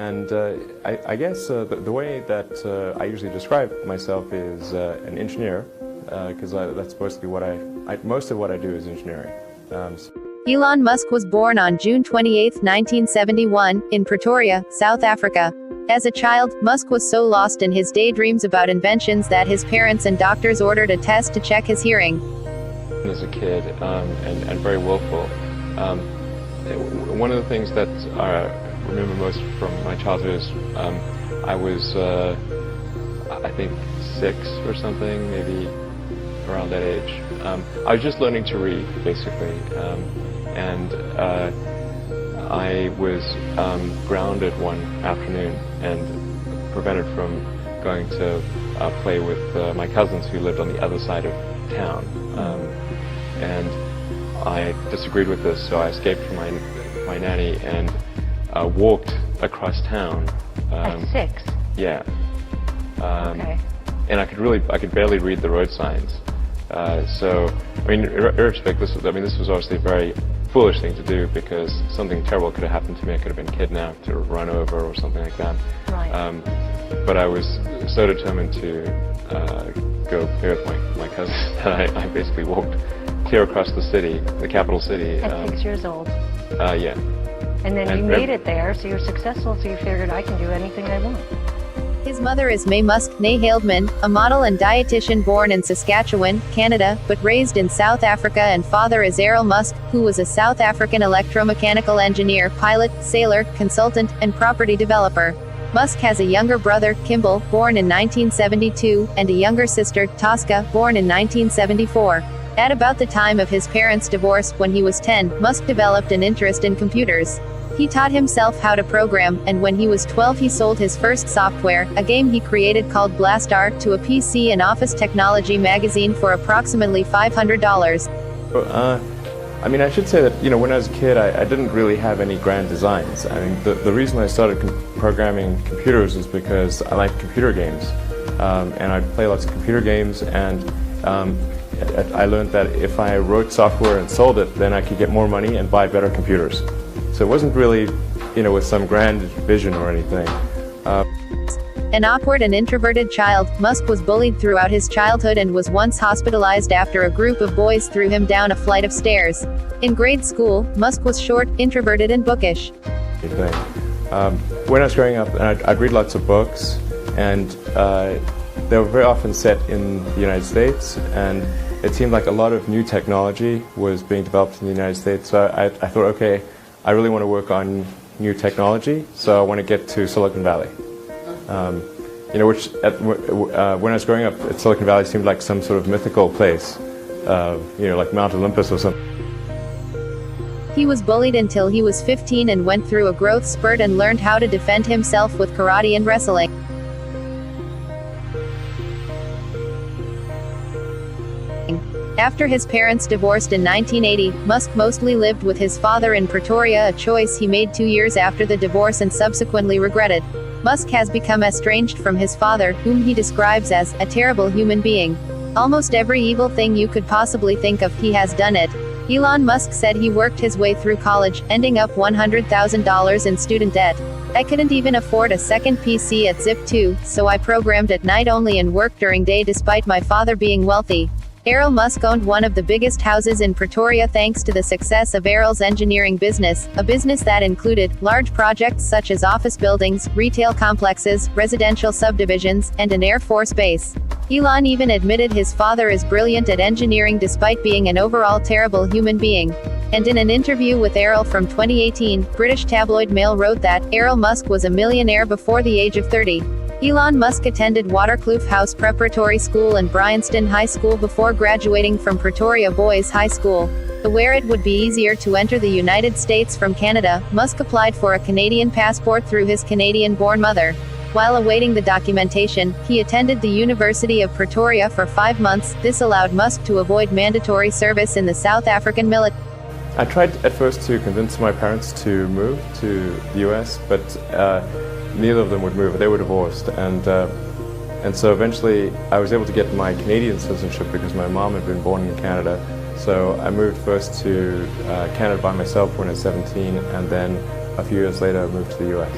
And I guess the way that I usually describe myself is an engineer, because that's mostly what most of what I do is engineering. Elon Musk was born on June 28, 1971, in Pretoria, South Africa. As a child, Musk was so lost in his daydreams about inventions that his parents and doctors ordered a test to check his hearing. As a kid, and very willful. One of the things that I remember most from my childhood is I was, I think, 6 or something, maybe around that age. I was just learning to read, basically, and I was grounded one afternoon and prevented from going to play with my cousins who lived on the other side of town. And I disagreed with this, so I escaped from my nanny and walked across town. At 6? Yeah. Okay. And I could barely read the road signs. So, I mean, in retrospect, this was obviously a very foolish thing to do because something terrible could have happened to me. I could have been kidnapped or run over or something like that. Right. But I was so determined to go play with my cousins that I basically walked clear across the city, the capital city. At 6 years old? Yeah. And then you made it there, so you're successful, so you figured I can do anything I want. His mother is May Musk, née Heldman, a model and dietitian born in Saskatchewan, Canada, but raised in South Africa, and father is Elon Musk, who was a South African electromechanical engineer, pilot, sailor, consultant, and property developer. Musk has a younger brother, Kimball, born in 1972, and a younger sister, Tosca, born in 1974. At about the time of his parents' divorce, when he was 10, Musk developed an interest in computers. He taught himself how to program, and when he was 12 he sold his first software, a game he created called Blastar, to a PC and Office Technology magazine for approximately $500. I mean, I should say that, when I was a kid, I didn't really have any grand designs. I mean, the reason I started programming computers was because I like computer games. And I play lots of computer games, and I learned that if I wrote software and sold it, then I could get more money and buy better computers. So it wasn't really, with some grand vision or anything. An awkward and introverted child, Musk was bullied throughout his childhood and was once hospitalized after a group of boys threw him down a flight of stairs. In grade school, Musk was short, introverted, and bookish. When I was growing up, I'd read lots of books, and they were very often set in the United States, and it seemed like a lot of new technology was being developed in the United States. So I thought, okay, I really want to work on new technology, so I want to get to Silicon Valley. When I was growing up, Silicon Valley seemed like some sort of mythical place, like Mount Olympus or something. He was bullied until he was 15 and went through a growth spurt and learned how to defend himself with karate and wrestling. After his parents divorced in 1980, Musk mostly lived with his father in Pretoria, a choice he made 2 years after the divorce and subsequently regretted. Musk has become estranged from his father, whom he describes as a terrible human being. Almost every evil thing you could possibly think of, he has done it. Elon Musk said he worked his way through college, ending up $100,000 in student debt. I couldn't even afford a second PC at Zip2, so I programmed at night only and worked during day despite my father being wealthy. Elon Musk owned one of the biggest houses in Pretoria thanks to the success of Elon's engineering business, a business that included large projects such as office buildings, retail complexes, residential subdivisions, and an Air Force base. Elon even admitted his father is brilliant at engineering despite being an overall terrible human being. And in an interview with Errol from 2018, British tabloid Mail wrote that Elon Musk was a millionaire before the age of 30. Elon Musk attended Waterkloof House Preparatory School and Bryanston High School before graduating from Pretoria Boys High School. Aware it would be easier to enter the United States from Canada, Musk applied for a Canadian passport through his Canadian-born mother. While awaiting the documentation, he attended the University of Pretoria for 5 months. This allowed Musk to avoid mandatory service in the South African military. I tried at first to convince my parents to move to the US, but neither of them would move. They were divorced, and so eventually I was able to get my Canadian citizenship because my mom had been born in Canada. So I moved first to Canada by myself when I was 17, and then a few years later I moved to the US.